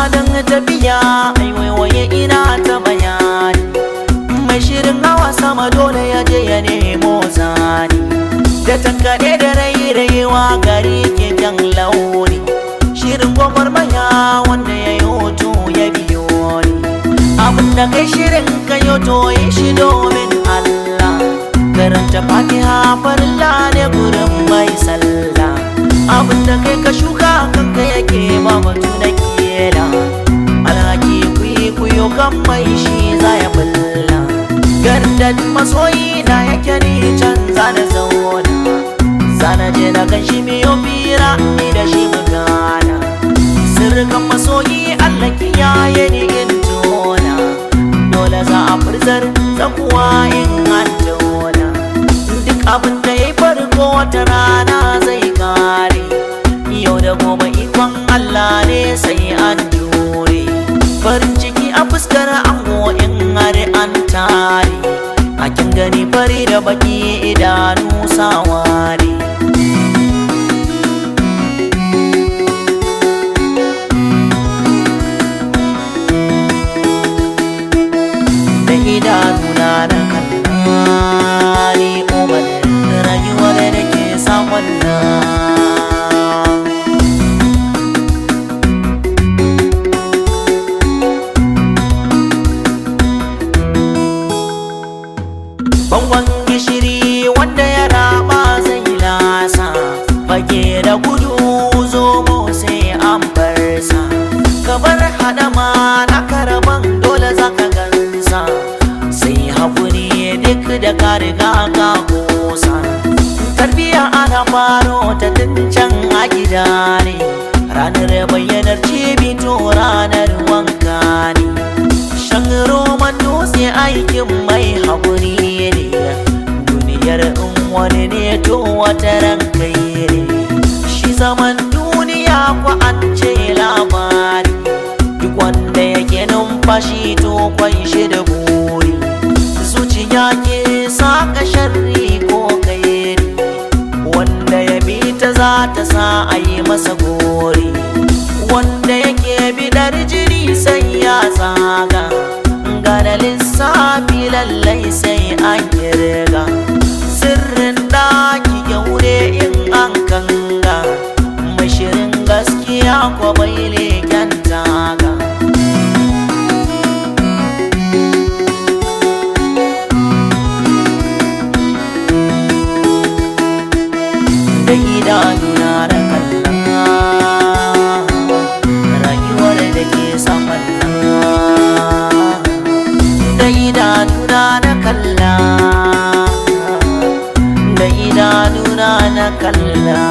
Adan tafiya ai waiwaye ina ta bayani, mai shirin hawa sama dole ya je ya nemo zani, da tankaɗe da rairayewa gari ke jan launi, shirin gwagwarmaya wanda ya yi hoto ya biyo ni. Abinda kai shirin ka yi to yi shi domin Allah, karanta Fatiha farilla ne gurin mai sallah. Abinda kai ka shuka kanka yake ba batu na kela, alhaki kuyo kan mai shi za ya bulla. Gardan masoyi na yake ni canza da zauna, zana je na kan shi miyo fira ni da shi magana. Sirrikan masoyi Allah kiyaye ni in tona, dole za a furzar zakuwa in an tona. Duk abin da ya yi farko wata rana zai kare, yau da gobe ikon Allah ne sai an jure. Farin ciki a fuskar ango in har an tare, a kin gani fari da baki idanu saware. Da idanuna na kalla ni umar rayuwar da ke samun bangon gishiri wanda ya raba zai lasa, fage da gudu zomo sai an barsa. Kabar hadama na karaban dole zaka gansa, sai haƙuri duk da ka riga ka kosa. Tarbiya ana faro ta tun can a gida ne, ranar bayyanar cibi to ranar wanka ne. Shan roman dutse aikin mai haƙuri ne, duniyar in wani ne to wata ran kai ne. Shi zaman duniya kwa an ce labari, duk wanda yake numfashi to kwan shi da buri. Zuciya ke saka sharri ko kairi, wanda ya bi ta za ta sa a yi masa gori. Wanda yake bidar jini sai ya zaga, gane lissafi lallai sai an kirga. Sirrin ɗaki yaure in an kanga, mashirin gaskiya ko bai leken taga. Da idanuna da kalla rayuwar da ke saman da idanuna na kalla, da idanuna na kalla.